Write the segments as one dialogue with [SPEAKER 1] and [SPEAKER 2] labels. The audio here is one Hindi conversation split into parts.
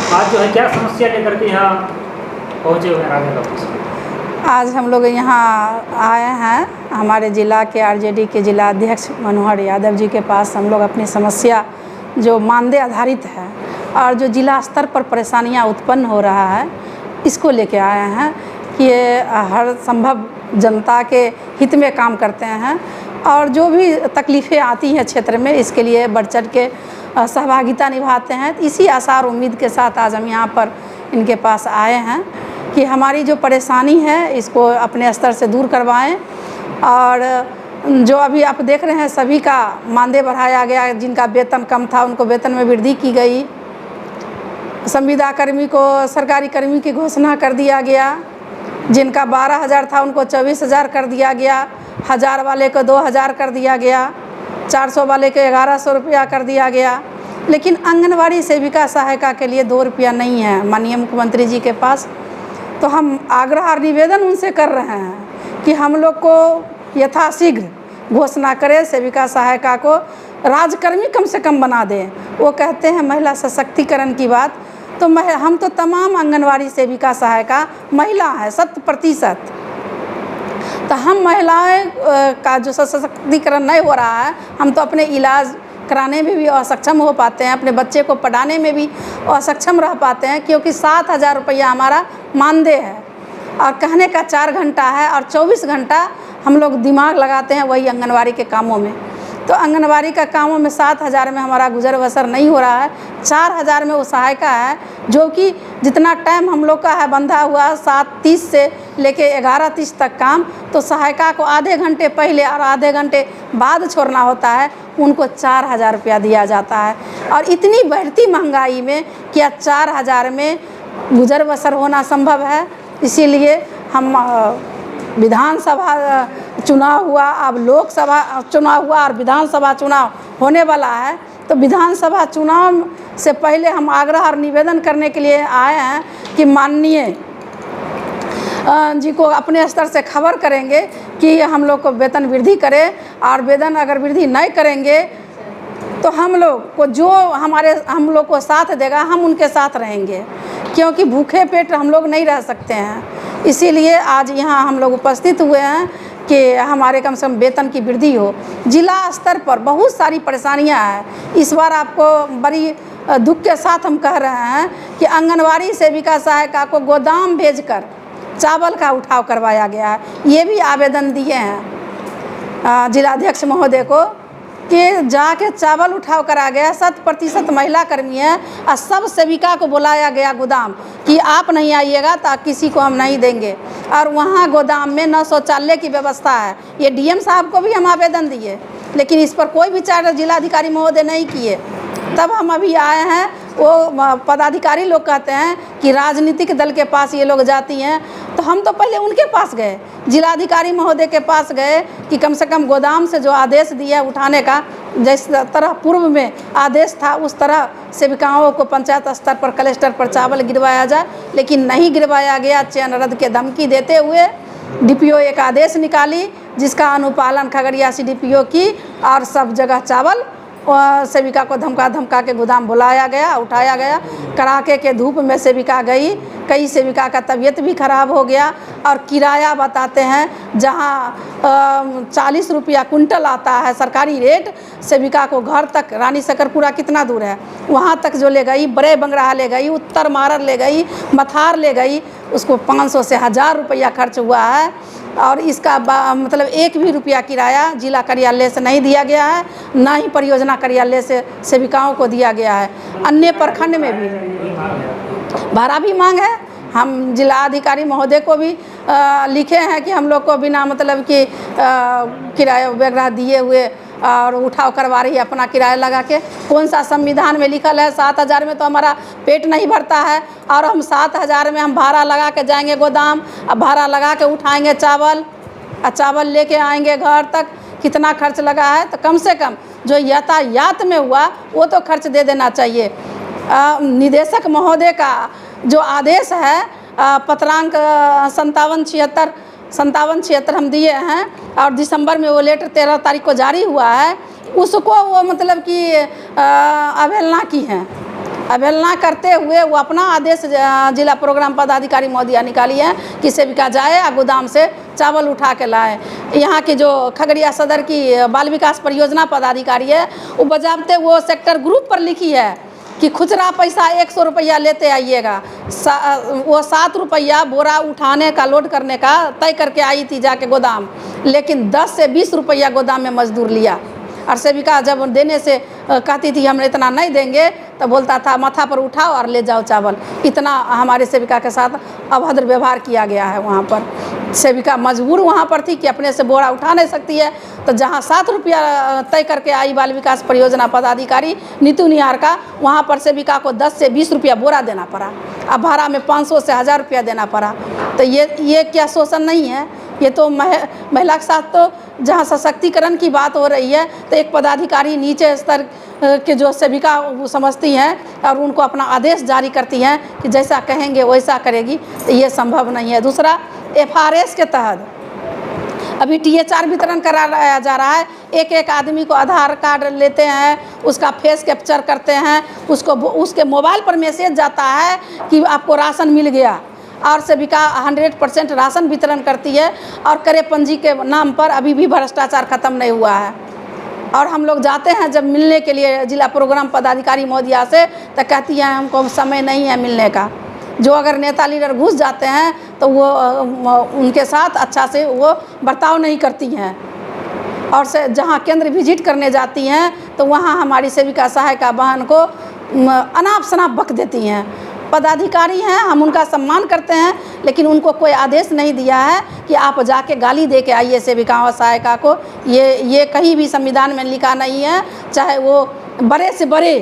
[SPEAKER 1] आज जो है क्या समस्या लेकर के यहाँ पहुँचे हुए हैं राजेंद्र ऑफिस में?
[SPEAKER 2] आज हम लोग यहाँ आए हैं, हमारे ज़िला के आरजेडी के ज़िला अध्यक्ष मनोहर यादव जी के पास हम लोग अपनी समस्या जो मानदेय आधारित है और जो ज़िला स्तर पर परेशानियाँ उत्पन्न हो रहा है इसको लेके आए हैं कि ये हर संभव जनता के हित में काम करते हैं और जो भी तकलीफ़ें आती हैं क्षेत्र में इसके लिए बढ़ चढ़ के सहभागिता निभाते हैं। इसी आशा और उम्मीद के साथ आज हम यहाँ पर इनके पास आए हैं कि हमारी जो परेशानी है इसको अपने स्तर से दूर करवाएं और जो अभी आप देख रहे हैं सभी का मानदेय बढ़ाया गया, जिनका वेतन कम था उनको वेतन में वृद्धि की गई, संविदा कर्मी को सरकारी कर्मी की घोषणा कर दिया गया, जिनका 12,000 था उनको 24,000 कर दिया गया, 1,000 वाले को 2,000 कर दिया गया, 400 वाले को 1,100 रुपया कर दिया गया। लेकिन आंगनवाड़ी सेविका सहायिका के लिए 2 रुपया नहीं है माननीय मुख्यमंत्री जी के पास। तो हम आग्रह और निवेदन उनसे कर रहे हैं कि हम लोग को यथाशीघ्र घोषणा करें, सेविका सहायिका को राजकर्मी कम से कम बना दें। वो कहते हैं महिला सशक्तिकरण की बात, तो हम तो तमाम आंगनवाड़ी सेविका सहायिका महिला है 100%। तो हम महिलाएं का जो सशक्तिकरण नहीं हो रहा है, हम तो अपने इलाज कराने में भी असक्षम हो पाते हैं, अपने बच्चे को पढ़ाने में भी असक्षम रह पाते हैं, क्योंकि 7,000 रुपया हमारा मानदेय है और कहने का 4 घंटा है और 24 घंटा हम लोग दिमाग लगाते हैं वही आंगनवाड़ी के कामों में। तो आंगनवाड़ी का कामों में 7,000 में हमारा गुजर बसर नहीं हो रहा है। 4,000 में वो सहायिका है जो कि जितना टाइम हम लोग का है बंधा हुआ 7:30 से लेके 11:30 तक काम, तो सहायिका को आधे घंटे पहले और आधे घंटे बाद छोड़ना होता है, उनको 4,000 रुपया दिया जाता है। और इतनी बढ़ती महंगाई में क्या 4,000 में गुजर बसर होना संभव है? इसीलिए हम विधानसभा चुनाव हुआ, अब लोकसभा चुनाव हुआ और विधानसभा चुनाव होने वाला है, तो विधानसभा चुनाव से पहले हम आग्रह और निवेदन करने के लिए आए हैं कि माननीय जी को अपने स्तर से खबर करेंगे कि हम लोग को वेतन वृद्धि करें, और वेतन अगर वृद्धि नहीं करेंगे तो हम लोग को जो हम लोग को साथ देगा हम उनके साथ रहेंगे, क्योंकि भूखे पेट हम लोग नहीं रह सकते हैं। इसीलिए आज यहाँ हम लोग उपस्थित हुए हैं कि हमारे कम से कम वेतन की वृद्धि हो। जिला स्तर पर बहुत सारी परेशानियाँ हैं। इस बार आपको बड़ी दुख के साथ हम कह रहे हैं कि आंगनवाड़ी सेविका सहायिका को गोदाम भेजकर चावल का उठाव करवाया गया है। ये भी आवेदन दिए हैं जिलाध्यक्ष महोदय को कि जाके चावल उठाव करा गया। 100% महिला कर्मी है और सब सेविका को बुलाया गया गोदाम कि आप नहीं आइएगा तो किसी को हम नहीं देंगे, और वहाँ गोदाम में न शौचालय की व्यवस्था है। ये डीएम साहब को भी हम आवेदन दिए, लेकिन इस पर कोई विचार जिलाधिकारी महोदय नहीं किए। तब हम अभी आए हैं, वो पदाधिकारी लोग कहते हैं कि राजनीतिक दल के पास ये लोग जाती हैं, तो हम तो पहले उनके पास गए, जिलाधिकारी महोदय के पास गए कि कम से कम गोदाम से जो आदेश दिया उठाने का, जिस तरह पूर्व में आदेश था उस तरह सेविकाओं को पंचायत स्तर पर कलेक्टर पर चावल गिरवाया जाए, लेकिन नहीं गिरवाया गया। चयन रद्द के धमकी देते हुए डीपीओ एक आदेश निकाली जिसका अनुपालन खगड़िया सीडीपीओ की, और सब जगह चावल सेविका को धमका के गोदाम बुलाया गया, उठाया गया। कड़ाके के धूप में सेविका गई, कई सेविका का तबीयत भी खराब हो गया, और किराया बताते हैं जहां 40 रुपया कुंटल आता है सरकारी रेट, सेविका को घर तक, रानी सकरपुरा कितना दूर है वहां तक जो ले गई, बड़े बंगराहा ले गई, उत्तर मारर ले गई, मथार ले गई, उसको 500 से 1,000 रुपया खर्च हुआ है। और इसका मतलब 1 भी रुपया किराया जिला कार्यालय से नहीं दिया गया है, ना ही परियोजना कार्यालय से सेविकाओं को दिया गया है। अन्य प्रखंड में भी भाड़ा भी मांग है। हम जिलाधिकारी महोदय को भी लिखे हैं कि हम लोग को बिना मतलब कि किराया वगैरह दिए हुए और उठाव करवा रही है अपना किराया लगा के। कौन सा संविधान में लिखल है 7,000 में तो हमारा पेट नहीं भरता है, और हम 7,000 में हम भाड़ा लगा के जाएंगे गोदाम, अब भाड़ा लगा के उठाएंगे चावल और चावल लेके आएंगे घर तक, कितना खर्च लगा है। तो कम से कम जो यातायात में हुआ वो तो खर्च दे देना चाहिए। निदेशक महोदय का जो आदेश है पत्रांक 5776 हम दिए हैं, और दिसंबर में वो लेटर 13 तारीख को जारी हुआ है, उसको वो मतलब कि अवहेलना की है। अवहेलना करते हुए वो अपना आदेश जिला प्रोग्राम पदाधिकारी महोदया निकाली है कि सेविका जाए और गोदाम से चावल उठा के लाए। यहाँ की जो खगड़िया सदर की बाल विकास परियोजना पदाधिकारी है वो बजाबते वो सेक्टर ग्रुप पर लिखी है कि खुचरा पैसा 100 रुपया लेते आइएगा। वो 7 रुपया बोरा उठाने का लोड करने का तय करके आई थी जाके गोदाम, लेकिन 10 से 20 रुपया गोदाम में मजदूर लिया। और सेविका जब देने से कहती थी हम इतना नहीं देंगे तो बोलता था माथा पर उठाओ और ले जाओ चावल। इतना हमारे सेविका के साथ अभद्र व्यवहार किया गया है। वहाँ पर सेविका मजबूर वहाँ पर थी कि अपने से बोरा उठा नहीं सकती है, तो जहाँ 7 रुपया तय करके आई बाल विकास परियोजना पदाधिकारी नीतू निहार का, वहाँ पर सेविका को 10 से 20 रुपया बोरा देना पड़ा। अब भाड़ा में 500 से 1000 रुपया देना पड़ा। तो ये क्या शोषण नहीं है? ये तो महिला के साथ तो जहाँ सशक्तिकरण की बात हो रही है तो एक पदाधिकारी नीचे स्तर के जो सेविका वो समझती हैं और उनको अपना आदेश जारी करती हैं कि जैसा कहेंगे वैसा करेगी, तो ये संभव नहीं है। दूसरा, FRS के तहत अभी THR वितरण कराया जा रहा है। एक एक आदमी को आधार कार्ड लेते हैं, उसका फेस कैप्चर करते हैं, उसके मोबाइल पर मैसेज जाता है कि आपको राशन मिल गया, और सेविका 100% राशन वितरण करती है। और करे पंजी के नाम पर अभी भी भ्रष्टाचार खत्म नहीं हुआ है। और हम लोग जाते हैं जब मिलने के लिए जिला प्रोग्राम पदाधिकारी महोदया से, तो कहती हैं हमको समय नहीं है मिलने का। जो अगर नेता लीडर घुस जाते हैं तो वो उनके साथ अच्छा से वो बर्ताव नहीं करती हैं। और से जहाँ केंद्र विजिट करने जाती हैं तो वहाँ हमारी सेविका सहायिका बहन को अनाप शनाप बक देती हैं। पदाधिकारी हैं, हम उनका सम्मान करते हैं, लेकिन उनको कोई आदेश नहीं दिया है कि आप जाके गाली दे के आइए सेविका और सहायिका को। ये कहीं भी संविधान में लिखा नहीं है। चाहे वो बड़े से बड़े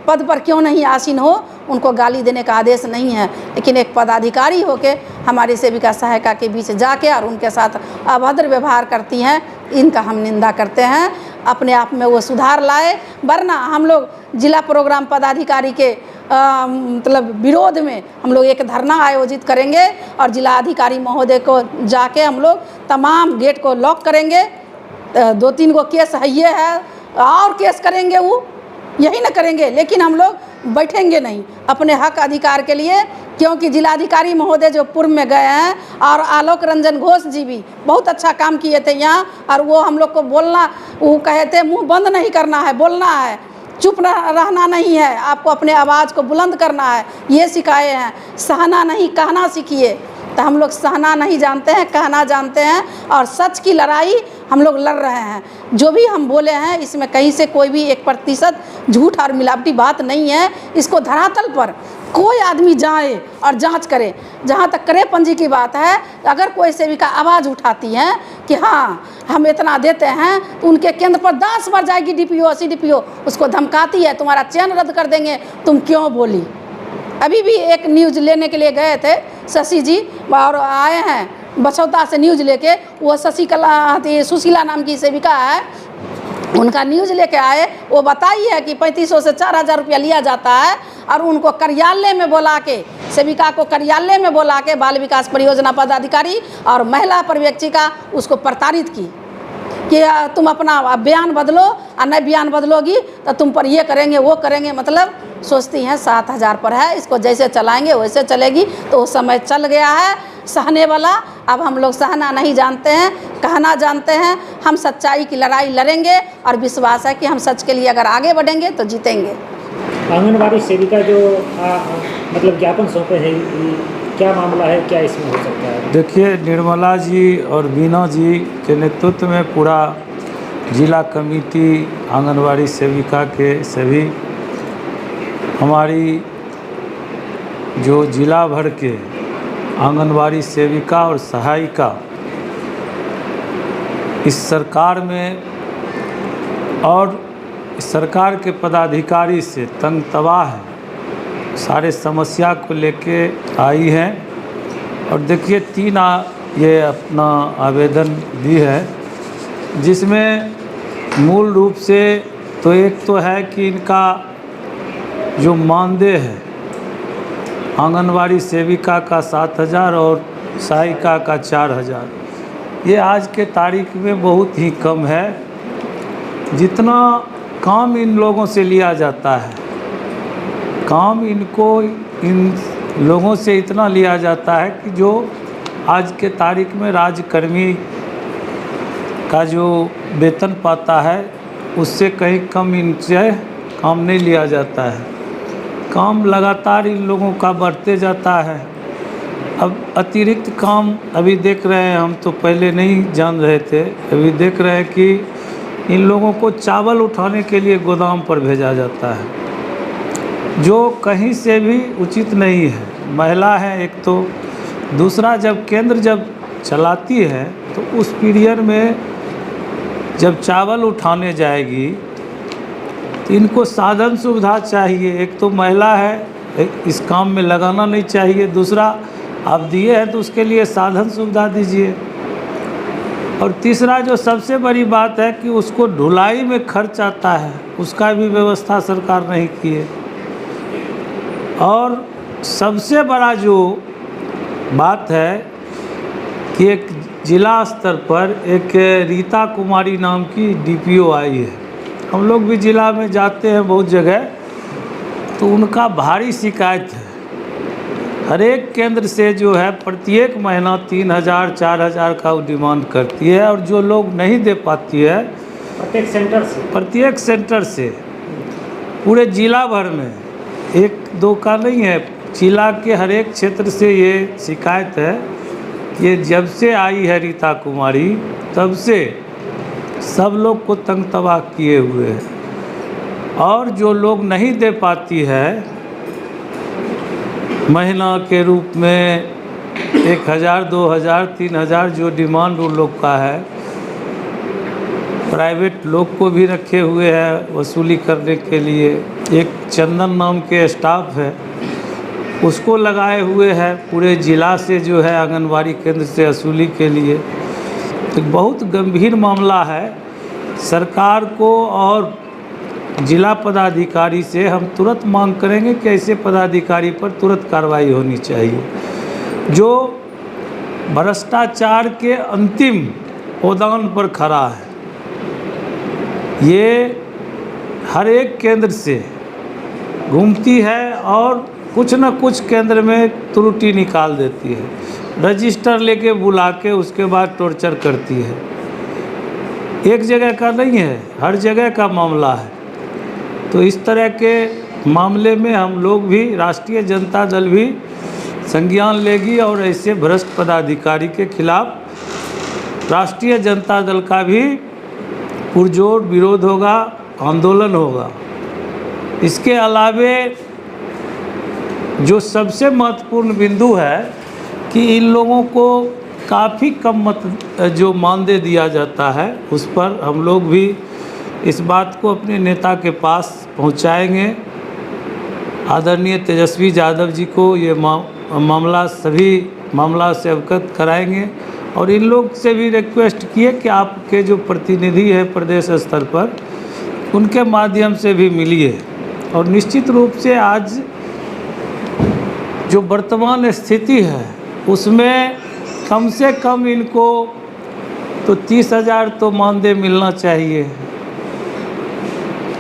[SPEAKER 2] पद पर क्यों नहीं आसीन हो, उनको गाली देने का आदेश नहीं है। लेकिन एक पदाधिकारी होके हमारी सेविका सहायिका के बीच जाके और उनके साथ अभद्र व्यवहार करती हैं, इनका हम निंदा करते हैं। अपने आप में वो सुधार लाए, वरना हम लोग जिला प्रोग्राम पदाधिकारी के मतलब विरोध में हम लोग एक धरना आयोजित करेंगे और जिला अधिकारी महोदय को जाके हम लोग तमाम गेट को लॉक करेंगे। 2-3 गो केस है, ये है और केस करेंगे, वो यही ना करेंगे, लेकिन हम लोग बैठेंगे नहीं अपने हक अधिकार के लिए। क्योंकि जिलाधिकारी महोदय जो पूर्व में गए हैं और आलोक रंजन घोष जी भी बहुत अच्छा काम किए थे यहाँ, और वो हम लोग को बोलना, वो कहे थे मुँह बंद नहीं करना है, बोलना है, चुप रहना नहीं है, आपको अपने आवाज़ को बुलंद करना है, ये सिखाए हैं। सहना नहीं कहना सीखिए। तो हम लोग सहना नहीं जानते हैं, कहना जानते हैं, और सच की लड़ाई हम लोग लड़ रहे हैं। जो भी हम बोले हैं इसमें कहीं से कोई भी 1% झूठ और मिलावटी बात नहीं है। इसको धरातल पर कोई आदमी जाए और जांच करे। जहाँ तक करे पंजी की बात है, अगर कोई सेविका आवाज़ उठाती है कि हाँ हम इतना देते हैं, तो उनके केंद्र पर 10 बार जाएगी DPO CDPO, उसको धमकाती है तुम्हारा चयन रद्द कर देंगे, तुम क्यों बोली। अभी भी एक न्यूज़ लेने के लिए गए थे शशि जी, और आए हैं बछौता से न्यूज़ लेके। वो सुशीला नाम की सेविका है, उनका न्यूज़ लेके आए। वो बताई है कि 3500 से 4000 रुपया लिया जाता है, और उनको कार्यालय में बुला के, सेविका को कार्यालय में बुला के बाल विकास परियोजना पदाधिकारी और महिला पर्यवेक्षिका उसको प्रताड़ित की कि तुम अपना बयान बदलो, और नहीं बयान बदलोगी तो तुम पर ये करेंगे वो करेंगे। मतलब सोचती हैं 7000 पर है, इसको जैसे चलाएंगे वैसे चलेगी। तो वो समय चल गया है सहने वाला। अब हम लोग सहना नहीं जानते हैं, कहना जानते हैं। हम सच्चाई की लड़ाई लड़ेंगे और विश्वास है कि हम सच के लिए अगर आगे बढ़ेंगे तो जीतेंगे।
[SPEAKER 1] आंगनबाड़ी सेविका जो मतलब ज्ञापन सौंपे हैं, क्या मामला है, क्या इसमें हो सकता है?
[SPEAKER 3] देखिए, निर्मला जी और बीना जी के नेतृत्व में पूरा जिला कमेटी आंगनबाड़ी सेविका के सभी हमारी जो जिला भर के आंगनबाड़ी सेविका और सहायिका इस सरकार में और इस सरकार के पदाधिकारी से तंग तबाह है। सारे समस्या को लेके आई है, और देखिए 3 ये अपना आवेदन दी है, जिसमें मूल रूप से तो एक तो है कि इनका जो मानदेय है आंगनबाड़ी सेविका का 7000 और सहायिका का 4000, ये आज के तारीख में बहुत ही कम है। जितना काम इन लोगों से लिया जाता है, काम इनको इन लोगों से इतना लिया जाता है कि जो आज के तारीख में राजकर्मी का जो वेतन पाता है उससे कहीं कम इनसे काम नहीं लिया जाता है। काम लगातार इन लोगों का बढ़ते जाता है। अब अतिरिक्त काम अभी देख रहे हैं, हम तो पहले नहीं जान रहे थे, अभी देख रहे हैं कि इन लोगों को चावल उठाने के लिए गोदाम पर भेजा जाता है, जो कहीं से भी उचित नहीं है। महिला है एक तो, दूसरा जब केंद्र जब चलाती है तो उस पीरियड में जब चावल उठाने जाएगी तो इनको साधन सुविधा चाहिए। एक तो महिला है, इस काम में लगाना नहीं चाहिए, दूसरा आप दिए हैं तो उसके लिए साधन सुविधा दीजिए, और तीसरा जो सबसे बड़ी बात है कि उसको ढुलाई में खर्च आता है, उसका भी व्यवस्था सरकार नहीं की है। और सबसे बड़ा जो बात है कि एक जिला स्तर पर एक रीता कुमारी नाम की डीपीओ आई है। हम लोग भी जिला में जाते हैं बहुत जगह, तो उनका भारी शिकायत है। हर एक केंद्र से जो है प्रत्येक महीना 3000 4000 का वो डिमांड करती है, और जो लोग नहीं दे पाती है प्रत्येक सेंटर से पूरे जिला भर में, एक दो का नहीं है, जिला के हर एक क्षेत्र से ये शिकायत है। ये जब से आई है रीता कुमारी तब से सब लोग को तंग तबाह किए हुए हैं, और जो लोग नहीं दे पाती है महीना के रूप में 1000 2000 3000 जो डिमांड उन लोग का है, प्राइवेट लोग को भी रखे हुए हैं वसूली करने के लिए। एक चंदन नाम के स्टाफ है, उसको लगाए हुए हैं पूरे ज़िला से जो है आंगनबाड़ी केंद्र से वसूली के लिए। तो बहुत गंभीर मामला है। सरकार को और जिला पदाधिकारी से हम तुरंत मांग करेंगे कि ऐसे पदाधिकारी पर तुरंत कार्रवाई होनी चाहिए जो भ्रष्टाचार के अंतिम ओदान पर खड़ा है। ये हर एक केंद्र से घूमती है और कुछ न कुछ केंद्र में त्रुटि निकाल देती है, रजिस्टर लेके बुला के उसके बाद टॉर्चर करती है। एक जगह का नहीं है, हर जगह का मामला है। तो इस तरह के मामले में हम लोग भी, राष्ट्रीय जनता दल भी संज्ञान लेगी, और ऐसे भ्रष्ट पदाधिकारी के खिलाफ राष्ट्रीय जनता दल का भी पुरजोर विरोध होगा, आंदोलन होगा। इसके अलावे जो सबसे महत्वपूर्ण बिंदु है कि इन लोगों को काफ़ी कम जो मानदेय दिया जाता है, उस पर हम लोग भी इस बात को अपने नेता के पास पहुंचाएंगे। आदरणीय तेजस्वी यादव जी को ये मामला सभी मामला से अवगत कराएंगे, और इन लोग से भी रिक्वेस्ट किए कि आपके जो प्रतिनिधि है प्रदेश स्तर पर, उनके माध्यम से भी मिलिए। और निश्चित रूप से आज जो वर्तमान स्थिति है उसमें कम से कम इनको तो 30,000 तो मानदेय मिलना चाहिए,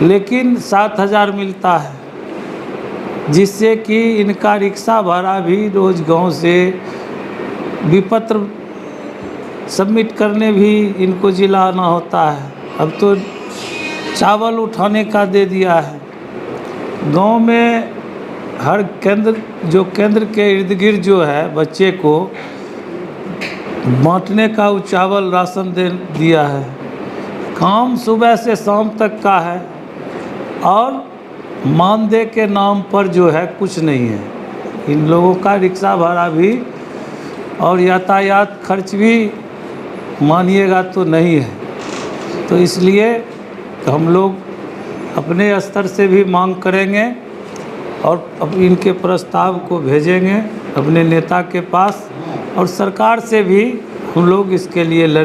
[SPEAKER 3] लेकिन 7,000 मिलता है, जिससे कि इनका रिक्शा भाड़ा भी रोज़ गांव से विपत्र सबमिट करने भी इनको जिला आना होता है। अब तो चावल उठाने का दे दिया है। गांव में हर केंद्र, जो केंद्र के इर्द गिर्द जो है बच्चे को बांटने का वो चावल राशन दे दिया है। काम सुबह से शाम तक का है, और मानदेय के नाम पर जो है कुछ नहीं है। इन लोगों का रिक्शा भाड़ा भी और यातायात खर्च भी मानिएगा तो नहीं है। तो इसलिए हम लोग अपने स्तर से भी मांग करेंगे, और अब इनके प्रस्ताव को भेजेंगे अपने नेता के पास, और सरकार से भी हम लोग इसके लिए